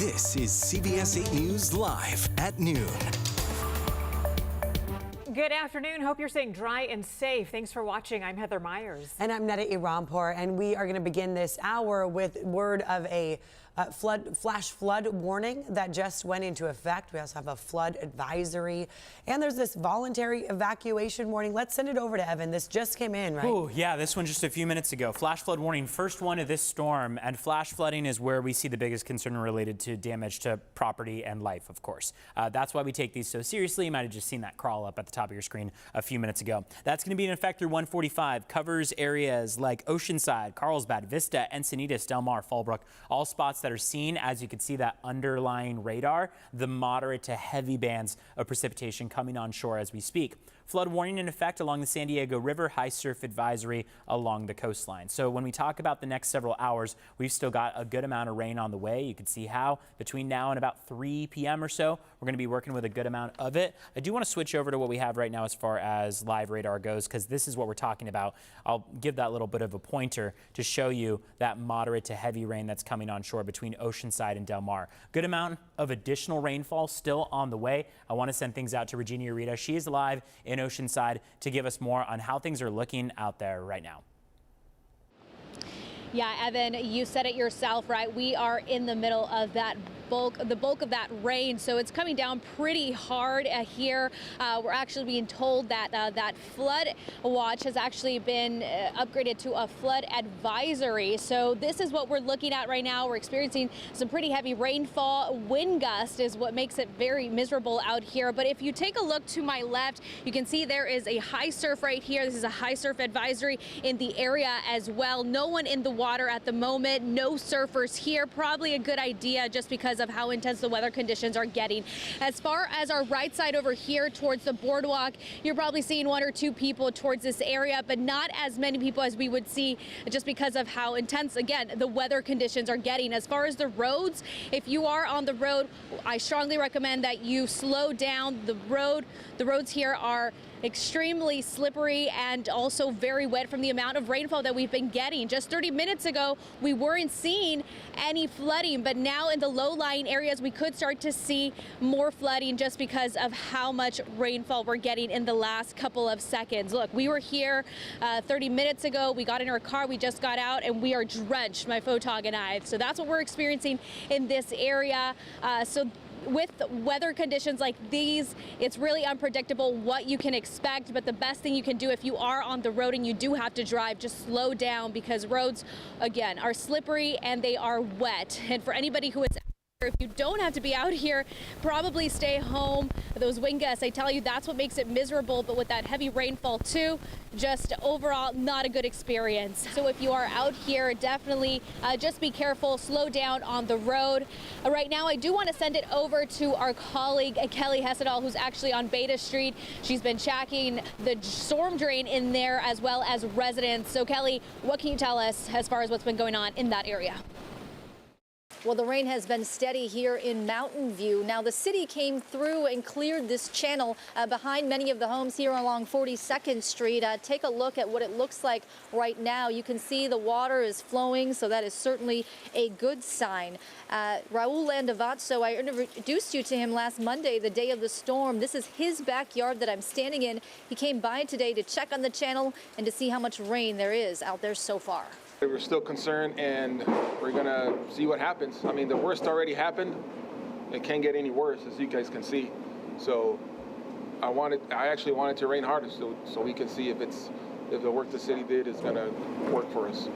This is CBS 8 News Live at noon. Good afternoon. Hope you're staying dry and safe. Thanks for watching. I'm Heather Myers. And I'm Neda Irampour, and we are going to begin this hour with word of a flash flood warning that just went into effect. We also have a flood advisory, and there's this voluntary evacuation warning. Let's send it over to Evan. This just came in, right? Oh, yeah, this one just a few minutes ago. Flash flood warning, first one of this storm, and flash flooding is where we see the biggest concern related to damage to property and life, of course. That's why we take these so seriously. You might have just seen that crawl up at the top of your screen a few minutes ago. That's going to be in effect through 145, covers areas like Oceanside, Carlsbad, Vista, Encinitas, Del Mar, Fallbrook, all spots that are seen, as you can see that underlying radar, the moderate to heavy bands of precipitation coming on shore as we speak. Flood warning in effect along the San Diego River, high surf advisory along the coastline. So when we talk about the next several hours, we've still got a good amount of rain on the way. You can see how between now and about 3 p.m. or so, we're going to be working with a good amount of it. I do want to switch over to what we have right now as far as live radar goes, because this is what we're talking about. I'll give that little bit of a pointer to show you that moderate to heavy rain that's coming on shore between Oceanside and Del Mar. Good amount of additional rainfall still on the way. I want to send things out to Regina Rita. She is live in Oceanside to give us more on how things are looking out there right now. Yeah, Evan, you said it yourself, right? We are in the middle of the bulk of that rain, so it's coming down pretty hard here. We're actually being told that that flood watch has actually been upgraded to a flood advisory. So this is what we're looking at right now. We're experiencing some pretty heavy rainfall. Wind gust is what makes it very miserable out here. But if you take a look to my left, you can see there is a high surf right here. This is a high surf advisory in the area as well. No one in the water at the moment, no surfers here. Probably a good idea just because of how intense the weather conditions are getting. As far as our right side over here towards the boardwalk, you're probably seeing 1 or 2 people towards this area, but not as many people as we would see just because of how intense, again, the weather conditions are getting. As far as the roads, if you are on the road, I strongly recommend that you slow down. The roads here are extremely slippery and also very wet from the amount of rainfall that we've been getting. Just 30 minutes ago, we weren't seeing any flooding, but now in the low-lying areas, we could start to see more flooding just because of how much rainfall we're getting in the last couple of seconds. Look, we were here 30 minutes ago. We got in our car, we just got out, and we are drenched, my photog and I. So that's what we're experiencing in this area. With weather conditions like these, it's really unpredictable what you can expect, but the best thing you can do if you are on the road and you do have to drive, just slow down, because roads, again, are slippery and they are wet. And for anybody who is if you don't have to be out here, probably stay home. Those wind gusts, I tell you, that's what makes it miserable. But with that heavy rainfall too, just overall not a good experience. So if you are out here, definitely just be careful, slow down on the road. Right now, I do want to send it over to our colleague, Kelly Hessedal, who's actually on Beta Street. She's been checking the storm drain in there as well as residents. So Kelly, what can you tell us as far as what's been going on in that area? Well, the rain has been steady here in Mountain View. Now, the city came through and cleared this channel behind many of the homes here along 42nd Street. Take a look at what it looks like right now. You can see the water is flowing, so that is certainly a good sign. Raul Landavazzo, I introduced you to him last Monday, the day of the storm. This is his backyard that I'm standing in. He came by today to check on the channel and to see how much rain there is out there so far. We're still concerned, and we're going to see what happens. I mean, the worst already happened. It can't get any worse, as you guys can see. So I actually wanted to rain harder so we can see if the work the city did is going to work for us.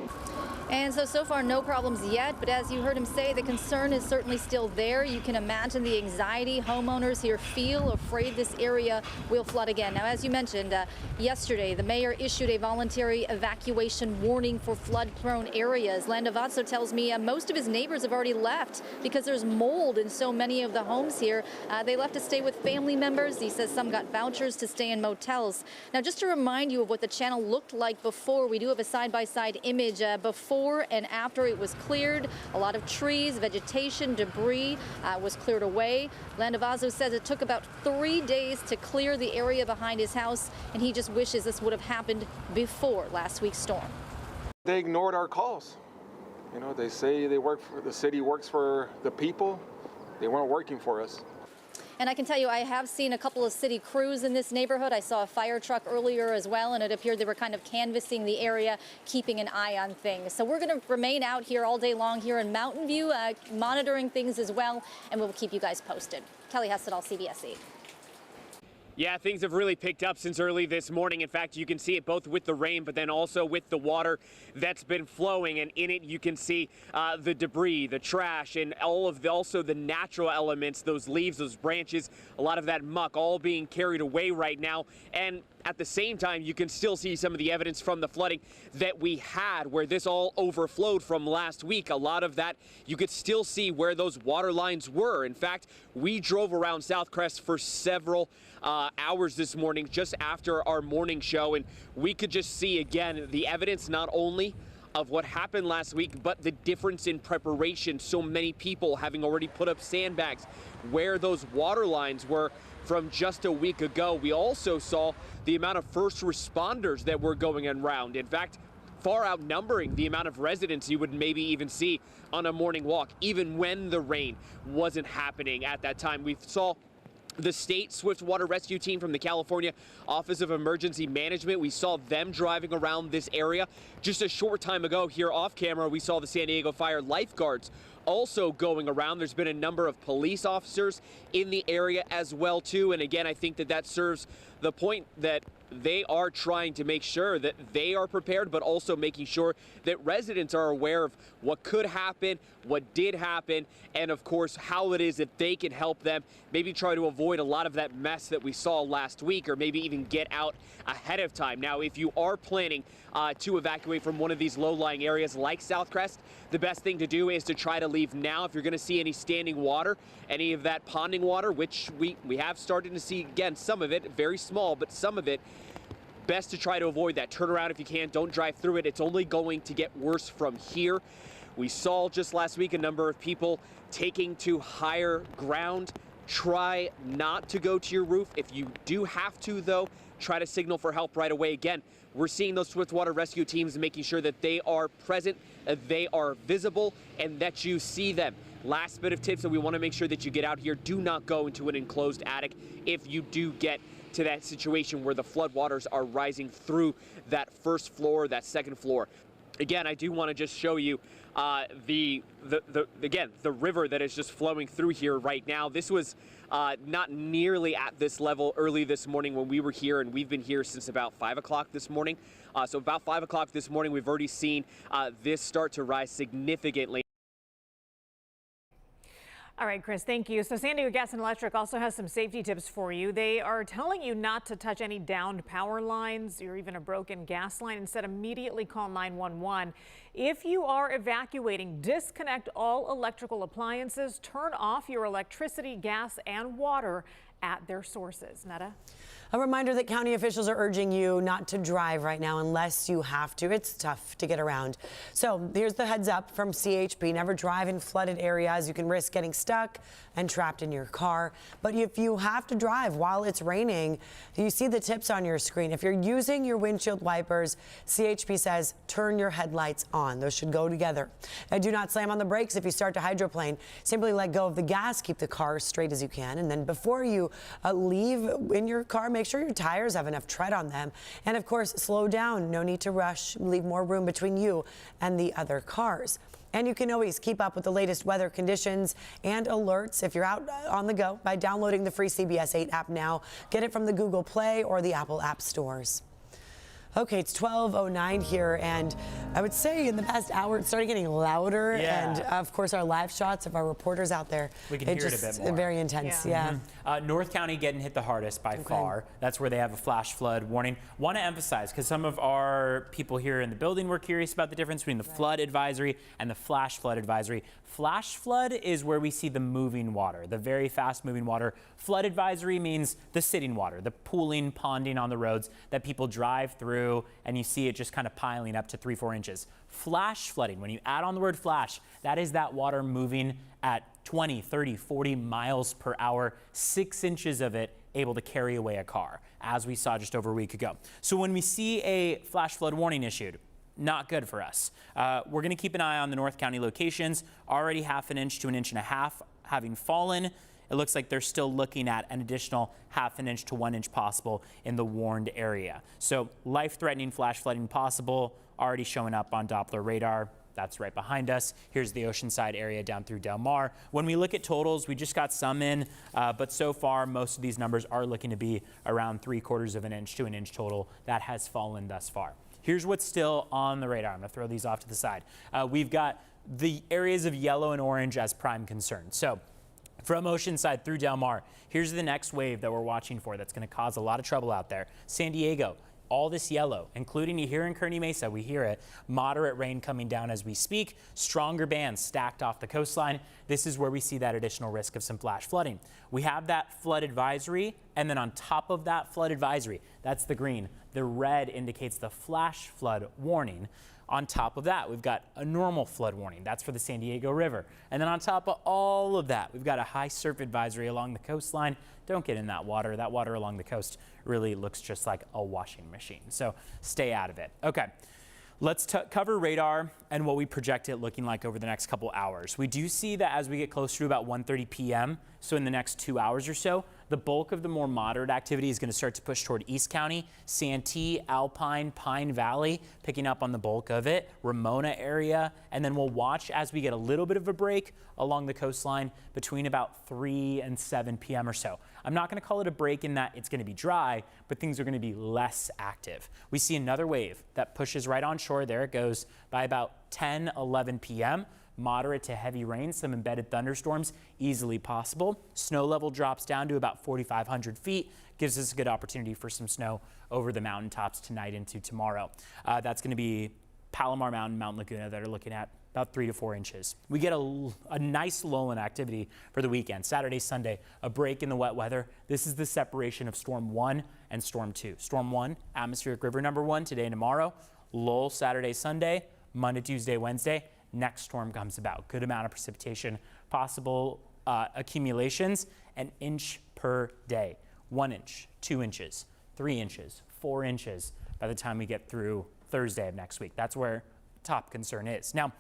And so far, no problems yet. But as you heard him say, the concern is certainly still there. You can imagine the anxiety homeowners here feel, afraid this area will flood again. Now, as you mentioned, yesterday, the mayor issued a voluntary evacuation warning for flood-prone areas. Landavazzo tells me most of his neighbors have already left because there's mold in so many of the homes here. They left to stay with family members. He says some got vouchers to stay in motels. Now, just to remind you of what the channel looked like before, we do have a side-by-side image before and after it was cleared. A lot of trees, vegetation, debris was cleared away. Landavazzo says it took about 3 days to clear the area behind his house, and he just wishes this would have happened before last week's storm. They ignored our calls. You know, they say the city works for the people. They weren't working for us. And I can tell you, I have seen a couple of city crews in this neighborhood. I saw a fire truck earlier as well, and it appeared they were kind of canvassing the area, keeping an eye on things. So we're going to remain out here all day long here in Mountain View, monitoring things as well, and we'll keep you guys posted. Kelly Hessedal, CBS 8. Yeah, things have really picked up since early this morning. In fact, you can see it both with the rain, but then also with the water that's been flowing. And in it, you can see the debris, the trash, and all of also the natural elements, those leaves, those branches, a lot of that muck all being carried away right now. And at the same time, you can still see some of the evidence from the flooding that we had where this all overflowed from last week. A lot of that, you could still see where those water lines were. In fact, we drove around Southcrest for several hours this morning just after our morning show, and we could just see again the evidence not only of what happened last week, but the difference in preparation. So many people having already put up sandbags where those water lines were from just a week ago. We also saw the amount of first responders that were going around. In fact, far outnumbering the amount of residents you would maybe even see on a morning walk, even when the rain wasn't happening at that time. We saw the state swift water rescue team from the California Office of Emergency Management. We saw them driving around this area. Just a short time ago here off camera, we saw the San Diego Fire lifeguards also going around. There's been a number of police officers in the area as well too. And again, I think that serves the point that they are trying to make sure that they are prepared, but also making sure that residents are aware of what could happen, what did happen, and of course how it is that they can help them maybe try to avoid a lot of that mess that we saw last week, or maybe even get out ahead of time. Now, if you are planning to evacuate from one of these low-lying areas like Southcrest, the best thing to do is to try to leave now. If you're going to see any standing water, any of that ponding water, which we have started to see, again, some of it, very small, but some of it, best to try to avoid that. Turn around if you can. Don't drive through it. It's only going to get worse from here. We saw just last week a number of people taking to higher ground. Try not to go to your roof. If you do have to, though, try to signal for help right away. Again, we're seeing those swift water rescue teams making sure that they are present, they are visible, and that you see them. Last bit of tips that we want to make sure that you get out here. Do not go into an enclosed attic if you do get to that situation where the floodwaters are rising through that first floor, that second floor. Again, I do want to just show you the river that is just flowing through here right now. This was not nearly at this level early this morning when we were here, and we've been here since about 5 o'clock this morning. So about 5 o'clock this morning, we've already seen this start to rise significantly. All right, Chris, thank you. So San Diego Gas and Electric also has some safety tips for you. They are telling you not to touch any downed power lines or even a broken gas line. Instead, immediately call 911. If you are evacuating, disconnect all electrical appliances, turn off your electricity, gas, and water at their sources. Netta? A reminder that county officials are urging you not to drive right now unless you have to. It's tough to get around. So here's the heads up from CHP. Never drive in flooded areas. You can risk getting stuck and trapped in your car. But if you have to drive while it's raining, you see the tips on your screen. If you're using your windshield wipers, CHP says turn your headlights on. Those should go together. And do not slam on the brakes if you start to hydroplane. Simply let go of the gas. Keep the car as straight as you can. And then before you leave in your car, make sure your tires have enough tread on them. And of course, slow down. No need to rush. Leave more room between you and the other cars. And you can always keep up with the latest weather conditions and alerts if you're out on the go by downloading the free CBS 8 app now. Get it from the Google Play or the Apple App Stores. Okay, it's 12:09 here, and I would say in the past hour it started getting louder. Yeah. And of course, our live shots of our reporters out there. We can hear it a bit more. Very intense, yeah. North County getting hit the hardest by far. That's where they have a flash flood warning. Want to emphasize, because some of our people here in the building were curious about the difference between the flood advisory and the flash flood advisory. Flash flood is where we see the moving water, the very fast moving water. Flood advisory means the sitting water, the pooling, ponding on the roads that people drive through, and you see it just kind of piling up to 3-4 inches. Flash flooding, when you add on the word flash, that is that water moving at 20, 30, 40 miles per hour, 6 inches of it able to carry away a car, as we saw just over a week ago. So when we see a flash flood warning issued, not good for us. We're going to keep an eye on the North County locations. Already 1/2 inch to 1.5 inches having fallen. It looks like they're still looking at an additional 1/2 inch to 1 inch possible in the warned area. So life-threatening flash flooding possible, already showing up on Doppler radar. That's right behind us. Here's the Oceanside area down through Del Mar. When we look at totals, we just got some in, but so far most of these numbers are looking to be around 3/4 of an inch to an inch total. That has fallen thus far. Here's what's still on the radar. I'm going to throw these off to the side. We've got the areas of yellow and orange as prime concern. So from Oceanside through Del Mar, here's the next wave that we're watching for that's going to cause a lot of trouble out there. San Diego, all this yellow, including here in Kearney Mesa, we hear it. Moderate rain coming down as we speak. Stronger bands stacked off the coastline. This is where we see that additional risk of some flash flooding. We have that flood advisory, and then on top of that flood advisory, that's the green. The red indicates the flash flood warning. On top of that, we've got a normal flood warning. That's for the San Diego River. And then on top of all of that, we've got a high surf advisory along the coastline. Don't get in that water. That water along the coast really looks just like a washing machine. So stay out of it. Okay. Let's cover radar and what we project it looking like over the next couple hours. We do see that as we get closer to about 1:30 p.m., so in the next 2 hours or so, the bulk of the more moderate activity is going to start to push toward East County, Santee, Alpine, Pine Valley, picking up on the bulk of it, Ramona area, and then we'll watch as we get a little bit of a break along the coastline between about 3 and 7 p.m. or so. I'm not going to call it a break in that it's going to be dry, but things are going to be less active. We see another wave that pushes right on shore. There it goes by about 10, 11 p.m. Moderate to heavy rain, some embedded thunderstorms easily possible. Snow level drops down to about 4,500 feet. Gives us a good opportunity for some snow over the mountaintops tonight into tomorrow. That's going to be Palomar Mountain, Mount Laguna that are looking at about 3 to 4 inches. We get a nice lull in activity for the weekend. Saturday, Sunday, a break in the wet weather. This is the separation of Storm 1 and Storm 2. Storm 1, atmospheric river number 1 today and tomorrow. Lull Saturday, Sunday, Monday, Tuesday, Wednesday. Next storm comes about. Good amount of precipitation, possible accumulations, an inch per day. 1 inch, 2 inches, 3 inches, 4 inches by the time we get through Thursday of next week. That's where top concern is. Now,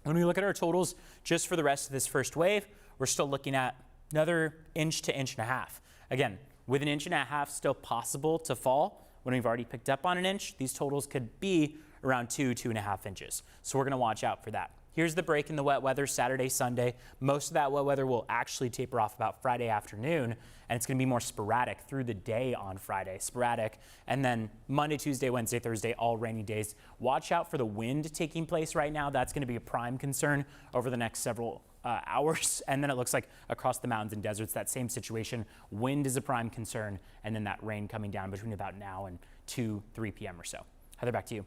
when we look at our totals just for the rest of this first wave, we're still looking at another inch to inch and a half. Again, with an inch and a half still possible to fall, when we've already picked up on an inch, these totals could be around 2.5 inches. So we're going to watch out for that. Here's the break in the wet weather Saturday, Sunday. Most of that wet weather will actually taper off about Friday afternoon, and it's going to be more sporadic through the day on Friday. Sporadic, and then Monday, Tuesday, Wednesday, Thursday, all rainy days. Watch out for the wind taking place right now. That's going to be a prime concern over the next several hours. And then it looks like across the mountains and deserts, that same situation. Wind is a prime concern, and then that rain coming down between about now and 2, 3 p.m. or so. Heather, back to you.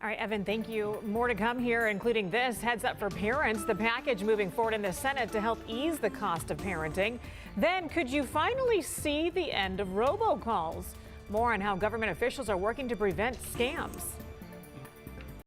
All right, Evan, thank you. More to come here, including this. Heads up for parents. The package moving forward in the Senate to help ease the cost of parenting. Then, could you finally see the end of robocalls? More on how government officials are working to prevent scams.